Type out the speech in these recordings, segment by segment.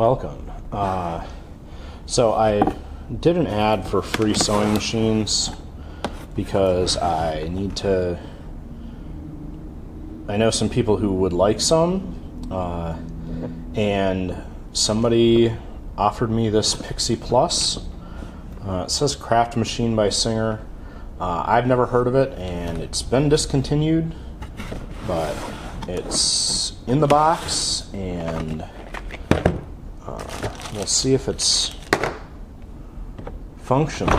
Welcome. So I did an ad for free sewing machines because I know some people who would like some, and somebody offered me this Pixie Plus. It says Craft Machine by Singer. I've never heard of it, and it's been discontinued, but it's in the box, and we'll see if it's functional.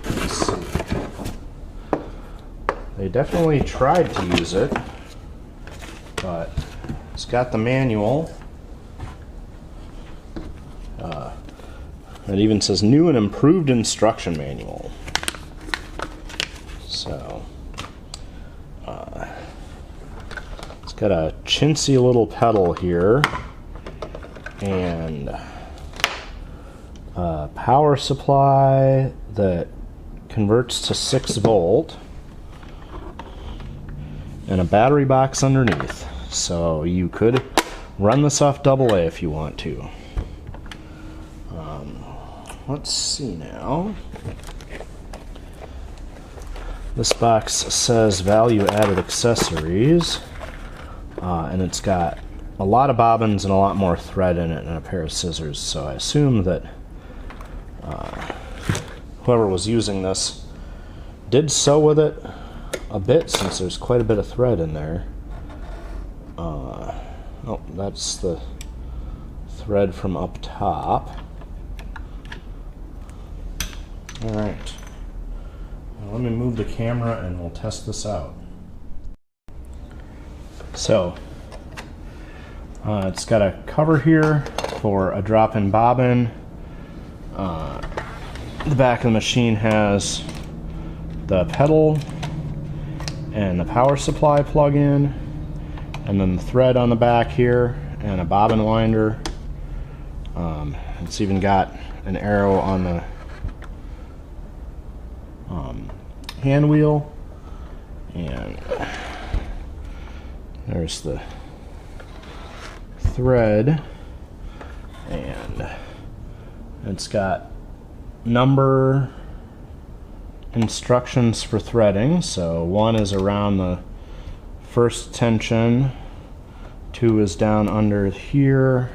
Let's see. They definitely tried to use it, but it's got the manual. It even says new and improved instruction manual. So, it's got a chintzy little pedal here, and a power supply that converts to 6 volt, and a battery box underneath. So you could run this off AA if you want to. Let's see now. This box says value-added accessories, and it's got a lot of bobbins and a lot more thread in it and a pair of scissors, so I assume that whoever was using this did sew with it a bit, since there's quite a bit of thread in there. Oh, that's the thread from up top. Alright. Let me move the camera and we'll test this out. So, it's got a cover here for a drop-in bobbin. The back of the machine has the pedal and the power supply plug-in, and then the thread on the back here, and a bobbin winder. It's even got an arrow on the hand wheel, and there's the thread, and it's got number instructions for threading. So 1 is around the first tension, 2 is down under here,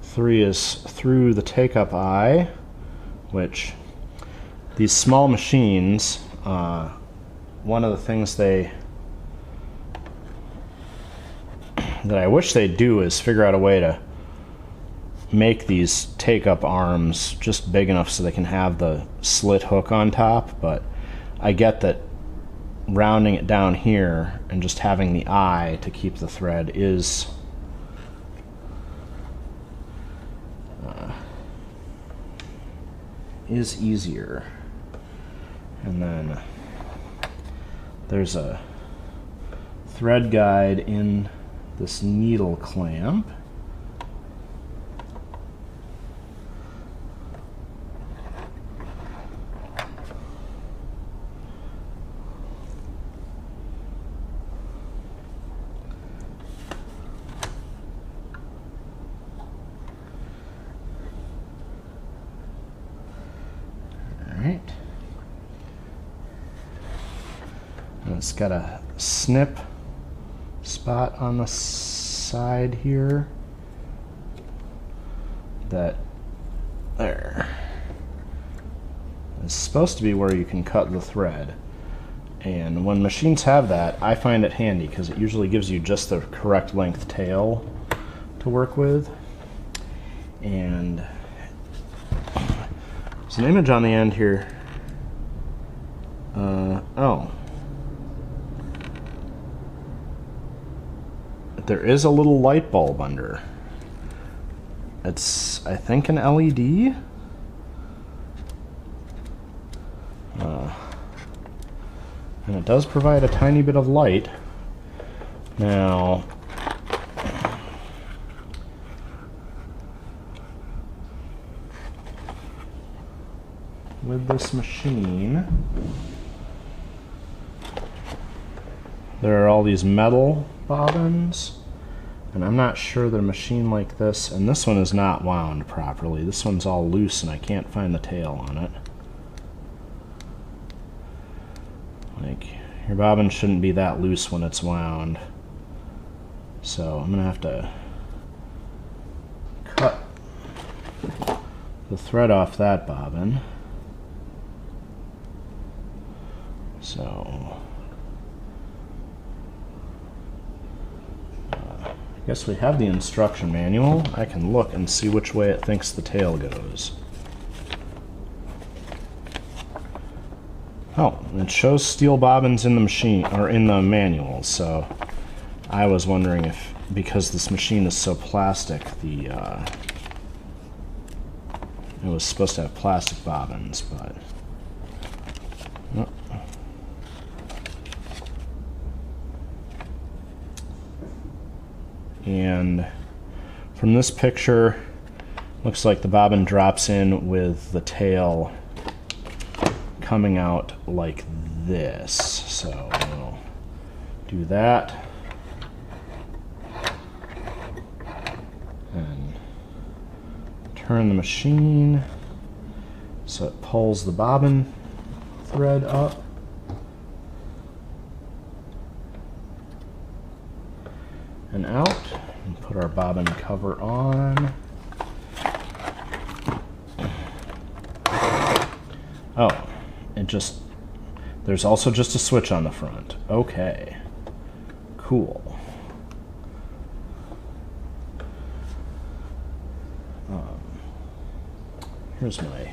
3 is through the take-up eye, which these small machines, one of the things that I wish they'd do is figure out a way to make these take-up arms just big enough so they can have the slit hook on top, but I get that rounding it down here and just having the eye to keep the thread is easier. And then there's a thread guide in this needle clamp. Alright. And it's got a snip spot on the side here that there is supposed to be where you can cut the thread. And when machines have that, I find it handy because it usually gives you just the correct length tail to work with. And there's an image on the end here. Oh. There is a little light bulb under. It's, I think, an LED. And it does provide a tiny bit of light. Now, with this machine, there are all these metal bobbins, and I'm not sure that a machine like this, and this one is not wound properly. This one's all loose and I can't find the tail on it. Like, your bobbin shouldn't be that loose when it's wound. So I'm gonna have to cut the thread off that bobbin. So I guess we have the instruction manual. I can look and see which way it thinks the tail goes. Oh, it shows steel bobbins in the machine, or in the manual, so I was wondering if, because this machine is so plastic, it was supposed to have plastic bobbins, but no. And from this picture, looks like the bobbin drops in with the tail coming out like this. So we'll do that. And turn the machine so it pulls the bobbin thread up. And out, and put our bobbin cover on. Oh, it just, there's also just a switch on the front. Okay, cool. Here's my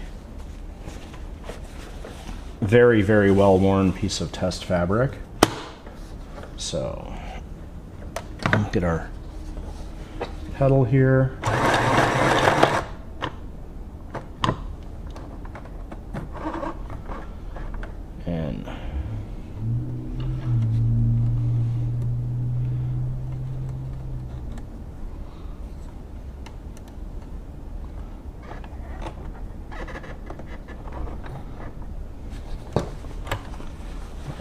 very, very well worn piece of test fabric. So, get our pedal here. And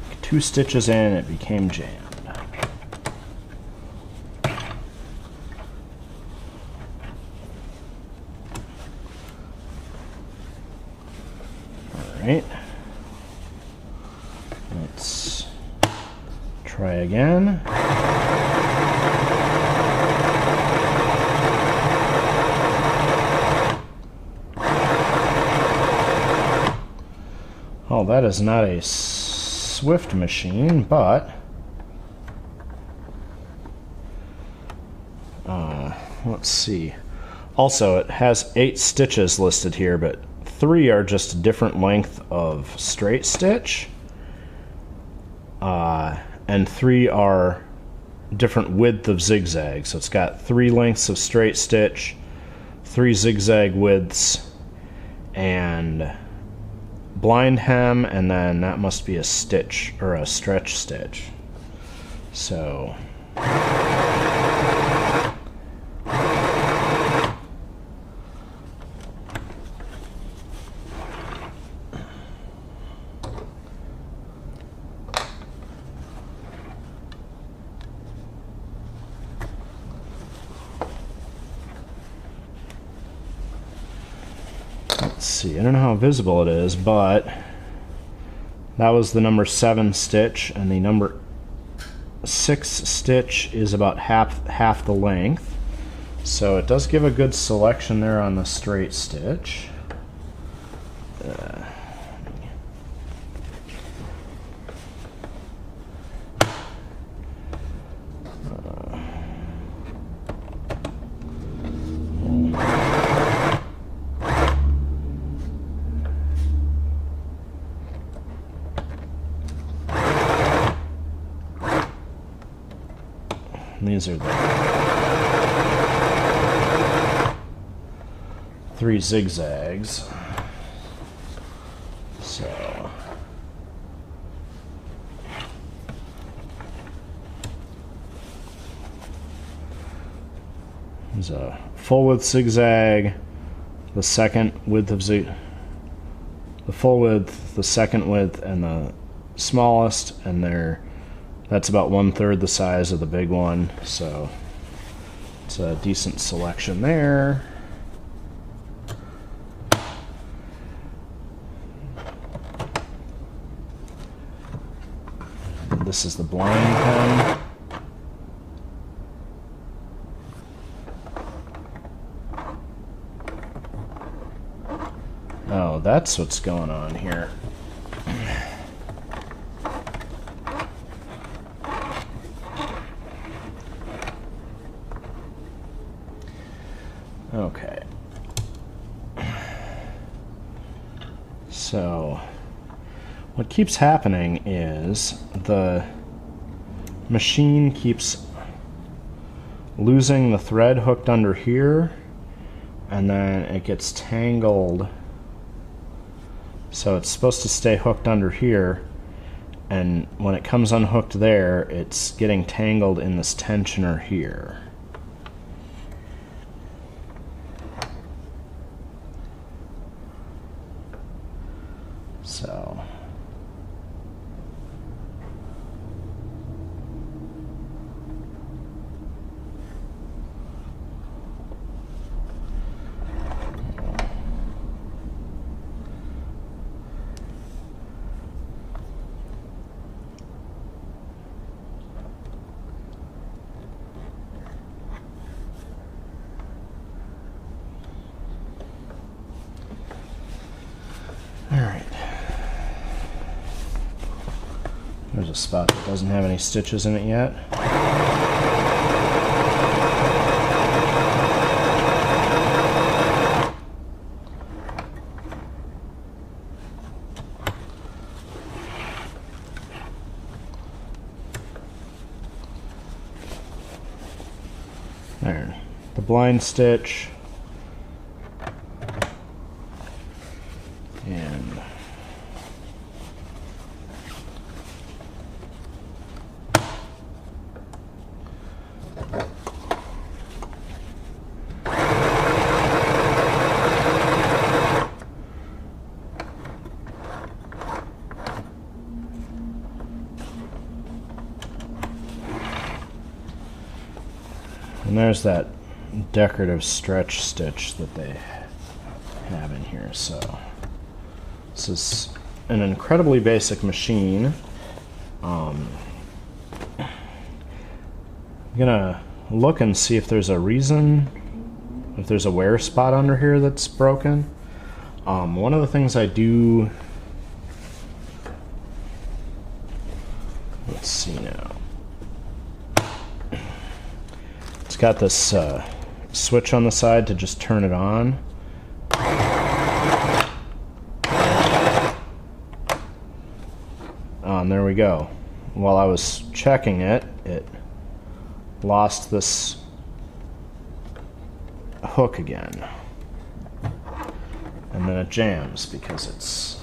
like 2 stitches in, it became jammed. Alright, let's try again. Oh, that is not a swift machine, but let's see. Also, it has 8 stitches listed here, but 3 are just a different length of straight stitch, and 3 are different width of zigzag. So it's got 3 lengths of straight stitch, 3 zigzag widths, and blind hem, and then that must be a stitch or a stretch stitch. So let's see, I don't know how visible it is, but that was the number 7 stitch, and the number 6 stitch is about half the length. So it does give a good selection there on the straight stitch. These are the 3 zigzags. So there's a full width zigzag, the second width of the full width, the second width, and the smallest, and that's about 1/3 the size of the big one, so it's a decent selection there. This is the blind pen. Oh, that's what's going on here. Okay. So, what keeps happening is the machine keeps losing the thread hooked under here, and then it gets tangled. So it's supposed to stay hooked under here, and when it comes unhooked there, it's getting tangled in this tensioner here. So there's a spot that doesn't have any stitches in it yet. There, the blind stitch, and there's that decorative stretch stitch that they have in here. So this is an incredibly basic machine. I'm gonna look and see if there's a reason, if there's a wear spot under here that's broken. One of the things I do, let's see now. It's got this switch on the side to just turn it on. And there we go. While I was checking it, it lost this hook again. And then it jams because it's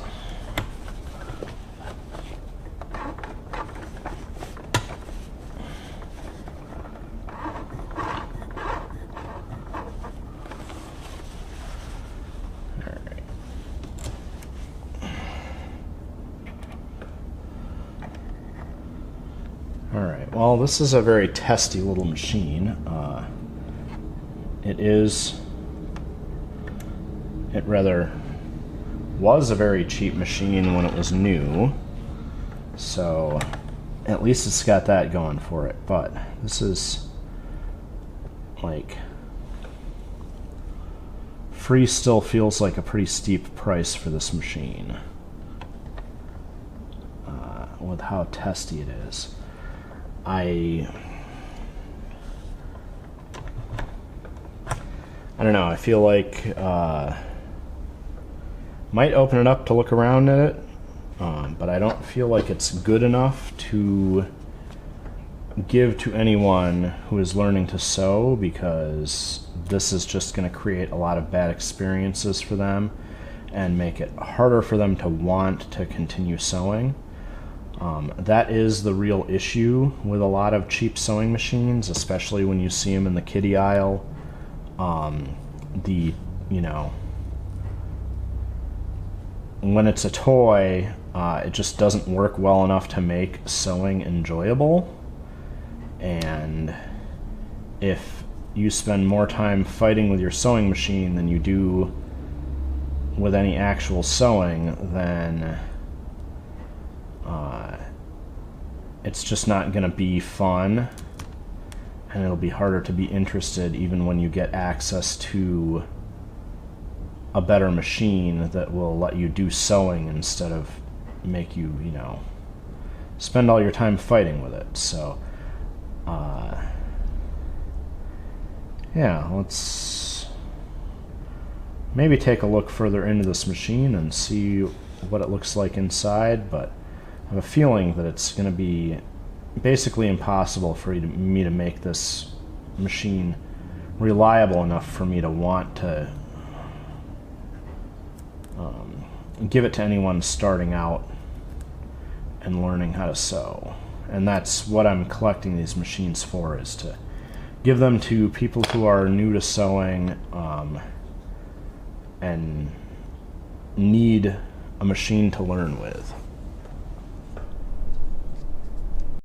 Alright, well, this is a very testy little machine. It rather was a very cheap machine when it was new, so at least it's got that going for it. But this is like, free still feels like a pretty steep price for this machine with how testy it is. I don't know, I feel like might open it up to look around at it, but I don't feel like it's good enough to give to anyone who is learning to sew, because this is just going to create a lot of bad experiences for them and make it harder for them to want to continue sewing. That is the real issue with a lot of cheap sewing machines, especially when you see them in the kiddie aisle. when it's a toy, it just doesn't work well enough to make sewing enjoyable. And if you spend more time fighting with your sewing machine than you do with any actual sewing, then it's just not going to be fun, and it'll be harder to be interested even when you get access to a better machine that will let you do sewing instead of make you, you know, spend all your time fighting with it. So yeah, let's maybe take a look further into this machine and see what it looks like inside, but I have a feeling that it's going to be basically impossible for me to make this machine reliable enough for me to want to give it to anyone starting out and learning how to sew. And that's what I'm collecting these machines for, is to give them to people who are new to sewing and need a machine to learn with.